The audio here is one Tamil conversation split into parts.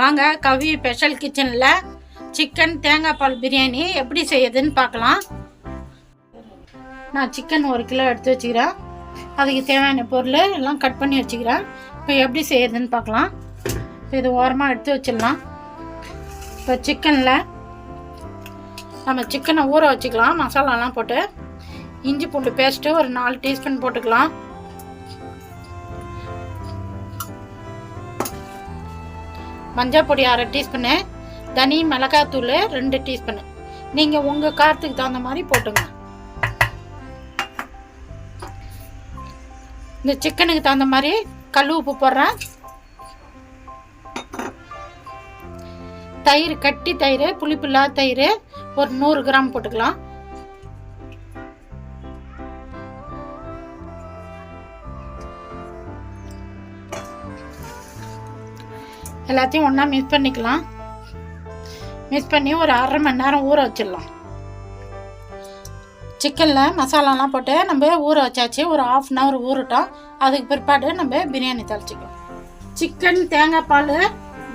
வாங்க கவி ஸ்பெஷல் கிச்சனில் சிக்கன் தேங்காய் பால் பிரியாணி எப்படி செய்யுதுன்னு பார்க்கலாம். நான் சிக்கன் 1 கிலோ எடுத்து வச்சுக்கிறேன். அதுக்கு தேவையான பொருள் எல்லாம் கட் பண்ணி வச்சுக்கிறேன். இப்போ எப்படி செய்யுதுன்னு பார்க்கலாம். இப்போ இது ஓரமாக எடுத்து வச்சிடலாம். இப்போ சிக்கனில் நம்ம சிக்கனை ஊற வச்சுக்கலாம். மசாலாலாம் போட்டு இஞ்சி பூண்டு பேஸ்ட்டு ஒரு 4 டீஸ்பூன் போட்டுக்கலாம். மஞ்சள் பொடி 1/2 டீஸ்பூனு, தனி மிளகாத்தூள் 2 டீஸ்பூனு. நீங்கள் உங்கள் காரத்துக்கு தகுந்த மாதிரி போட்டுங்க. இந்த சிக்கனுக்கு தகுந்த மாதிரி கல் உப்பு போடுறேன். தயிர், கட்டி தயிர், புளிப்பில்லாத தயிர் ஒரு 100 கிராம் போட்டுக்கலாம். எல்லாத்தையும் ஒன்றா மிக்ஸ் பண்ணிக்கலாம். மிக்ஸ் பண்ணி ஒரு 1/2 மணி நேரம் ஊற வச்சிடலாம். சிக்கனில் மசாலாலாம் போட்டு நம்ம ஊற வச்சாச்சு. ஒரு 1/2 அன் ஹவர் ஊறட்டும். அதுக்கு பிற்பாடு நம்ம பிரியாணி தாளிச்சிக்கலாம். சிக்கன் தேங்காய் பால்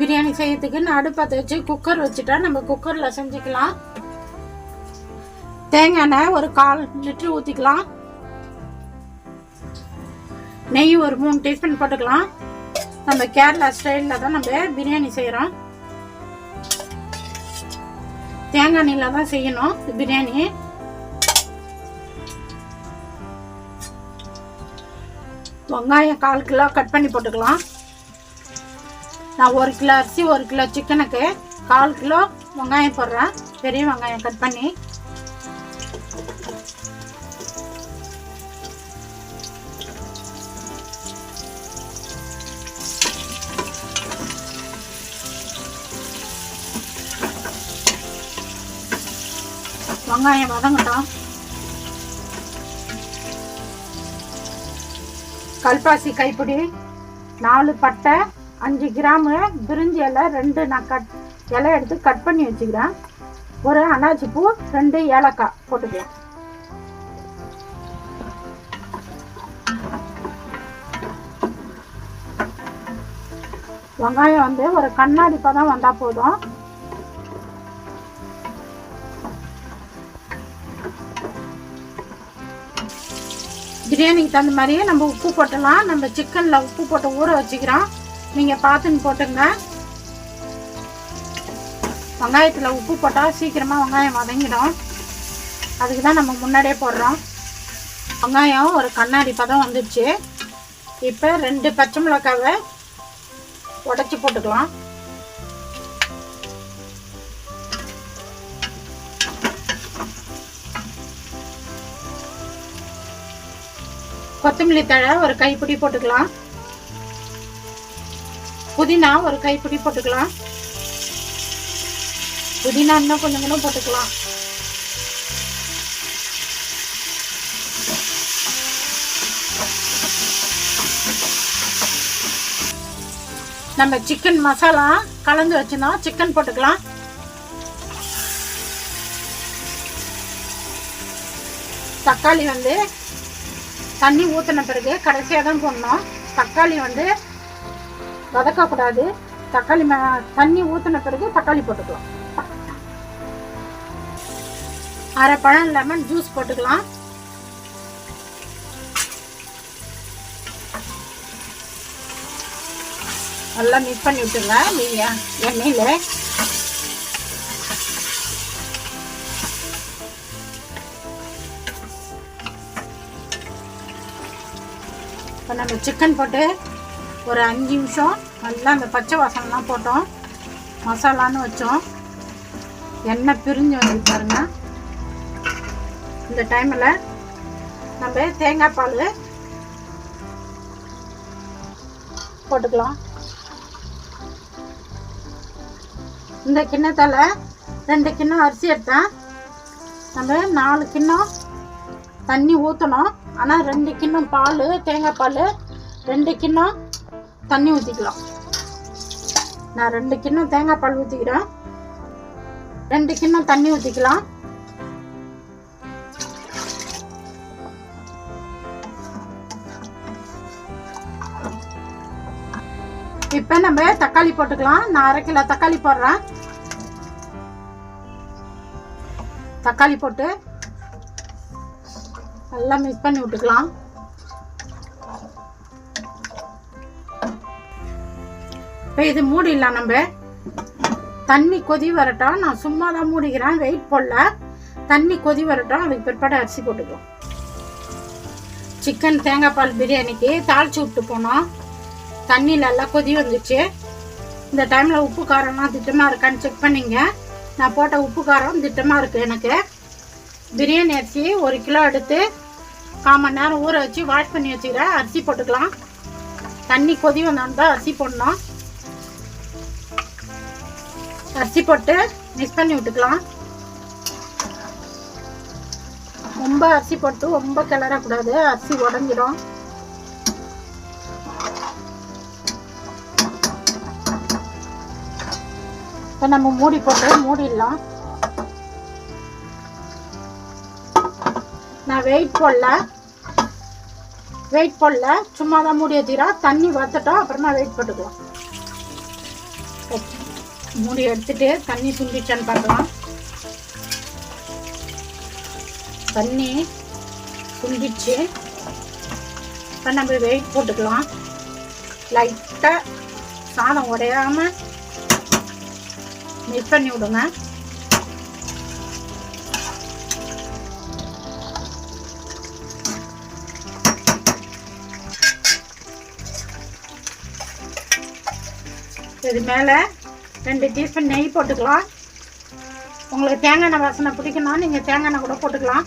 பிரியாணி செய்யறதுக்கு நான் அடுப்பத்தை வச்சு குக்கர் வச்சுட்டா நம்ம குக்கரில் செஞ்சுக்கலாம். தேங்காய் எண்ணெய் ஒரு 1/4 லிட்டர் ஊற்றிக்கலாம். நெய் ஒரு 3 டீஸ்பூன் போட்டுக்கலாம். நம்ம கேரளா ஸ்டைலில் தான் நம்ம பிரியாணி செய்கிறோம். தேங்காய் எண்ணெயில் தான் செய்யணும் பிரியாணி. வெங்காயம் 1/4 கிலோ கட் பண்ணி போட்டுக்கலாம். நான் 1 கிலோ அரிசி 1 கிலோ சிக்கனுக்கு 1/4 கிலோ வெங்காயம் போடுறேன். பெரிய வெங்காயம் கட் பண்ணி. வெங்காயம் வதங்கட்டும். கல்பாசி கைப்பிடி, 4 பட்டை, 5 கிராமு பிரிஞ்சி இலை 2 நான் இலை எடுத்து கட் பண்ணி வச்சுக்கிறேன். ஒரு அன்னாச்சி பூ, 2 ஏலக்காய் போட்டுக்கலாம். வெங்காயம் ஒரு கண்ணாடி பதம் வந்தால் போதும். பிரியாணிக்கு தகுந்த மாதிரியே நம்ம உப்பு போட்டலாம். நம்ம சிக்கனில் உப்பு போட்டு ஊற வச்சுக்கிறோம். நீங்கள் பார்த்துன்னு போட்டுங்க. வெங்காயத்தில் உப்பு போட்டால் சீக்கிரமாக வெங்காயம் வதங்கிடும். அதுக்கு தான் நம்ம முன்னாடியே போடுறோம். வெங்காயம் ஒரு கண்ணாடி பதம் வந்துடுச்சு. இப்போ 2 பச்சை மிளகாவை உடச்சி போட்டுக்கலாம். கொத்தமல்லி தழை ஒரு கைப்பிடி போட்டுக்கலாம். புதினா ஒரு கைப்பிடி போட்டுக்கலாம். புதினா இன்னும் கொஞ்சம் போட்டுக்கலாம். நம்ம சிக்கன் மசாலா கலந்து வச்சுருந்தோம். சிக்கன் போட்டுக்கலாம். தக்காளி தண்ணி ஊற்றின பிறகு கடைசியாக தான் போடணும். தக்காளி வதக்கக்கூடாது. தக்காளி தண்ணி ஊற்றின பிறகு தக்காளி போட்டுக்கலாம். 1/2 பழம் லெமன் ஜூஸ் போட்டுக்கலாம். நல்லா மிக்ஸ் பண்ணி விட்டுருங்க எண்ணெயில். இப்போ நம்ம சிக்கன் போட்டு ஒரு 5 நிமிஷம் நல்லா அந்த பச்சை வாசனைலாம் போட்டோம். மசாலான்னு வச்சோம். எண்ணெய் பிரிஞ்சு வந்து பாருங்க. இந்த டைமில் நம்ம தேங்காய் பால் போட்டுக்கலாம். இந்த கிண்ணத்தால் 2 கிண்ணம் அரிசி எடுத்தேன். நம்ம 4 கிண்ணம் தண்ணி ஊற்றணும். ஆனால் 2 கிண்ணம் பால், தேங்காய் பால் 2 கிண்ணம் தண்ணி ஊற்றிக்கலாம். நான் 2 கிண்ணம் தேங்காய் பால் ஊற்றிக்கிறேன். 2 கிண்ணம் தண்ணி ஊற்றிக்கலாம். இப்போ நம்ம தக்காளி போட்டுக்கலாம். நான் 1/2 கிலோ தக்காளி போடுறேன். தக்காளி போட்டு நல்லா மிக்ஸ் பண்ணி விட்டுக்கலாம். இப்போ இது மூடிடலாம். நம்ம தண்ணி கொதி வரட்டும். நான் சும்மா தான் மூடிக்கிறேன், வெயிட் போடல. தண்ணி கொதி வரட்டும், அதுக்கு பிற்பாடு அரிசி போட்டுக்கலாம். சிக்கன் தேங்காய் பால் பிரியாணிக்கு தாளிச்சு விட்டு போனோம். தண்ணி நல்லா கொதி வந்துச்சு. இந்த டைமில் உப்பு காரம்லாம் திட்டமாக இருக்கான்னு செக் பண்ணிங்க. நான் போட்ட உப்பு காரம் திட்டமாக இருக்குது. எனக்கு பிரியாணி அரிசி 1 கிலோ எடுத்து 1/4 மணி நேரம் ஊற வச்சு வாஷ் பண்ணி வச்சுக்கிறேன். அரிசி போட்டுக்கலாம். தண்ணி கொதி வந்தோன்னு தான் அரிசி போடணும். அரிசி போட்டு மிக்ஸ் பண்ணி விட்டுக்கலாம். ரொம்ப அரிசி போட்டு ரொம்ப கிளறக்கூடாது, அரிசி உடஞ்சிடும். இப்போ நம்ம மூடி போட்டு மூடிடலாம். நான் வெயிட் போடல, சும்மா தான் மூடி வச்சுக்கிறேன். தண்ணி வத்தட்டும், அப்புறமா வெயிட் போட்டுக்கலாம். மூடி எடுத்துட்டு தண்ணி சுண்டிச்சான்னு பார்க்கலாம். தண்ணி சுண்டிச்சு. இப்போ நம்ம வெயிட் போட்டுக்கலாம். லைட்டாக சாதம் உடையாம மிக்ஸ் பண்ணி விடுங்க. இது மேலே 2 டீஸ்பூன் நெய் போட்டுக்கலாம். உங்களுக்கு தேங்காய் எண்ணெய் வாசனை பிடிக்குன்னா நீங்கள் தேங்காய் எண்ணெய் கூட போட்டுக்கலாம்.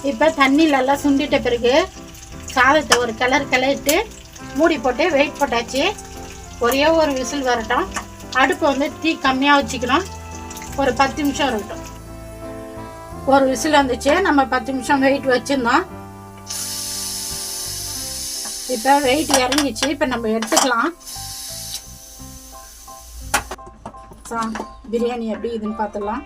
இப்போ தண்ணி நல்லா சுண்டிட்ட பிறகு சாதத்தை ஒரு கிளறிட்டு மூடி போட்டு வெயிட் போட்டாச்சு. ஒரே ஒரு விசில் வரட்டும். அடுப்பு வந்து தீ கம்மியாக வச்சுக்கணும். ஒரு 10 நிமிஷம் இருக்கட்டும். ஒரு விசில் வந்துச்சு. நம்ம 10 நிமிஷம் வெயிட் வச்சுருந்தோம். இப்போ வெயிட் இறங்கிச்சு. இப்போ நம்ம எடுத்துக்கலாம். பிரியாணி எப்படி இதுன்னு பார்த்துக்கலாம்.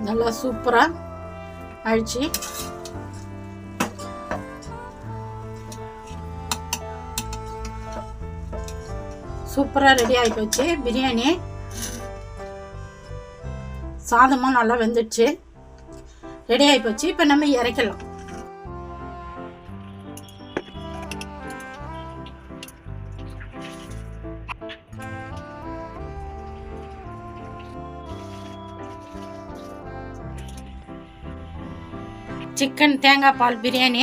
நல்லா சூப்பராக ஆயிடுச்சு. சூப்பராக ரெடி ஆகி போச்சு பிரியாணி. சாதமும் நல்லா வெந்துடுச்சு, ரெடி ஆகி போச்சு. இப்போ நம்ம இறக்கலாம். சிக்கன் தேங்காய் பால் பிரியாணி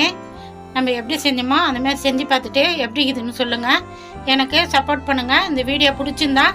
நம்ம எப்படி செஞ்சோமோ அந்த மாதிரி செஞ்சு பார்த்துட்டு எப்படி இருக்குதுன்னு சொல்லுங்கள். எனக்கு சப்போர்ட் பண்ணுங்கள். இந்த வீடியோ பிடிச்சிருந்தா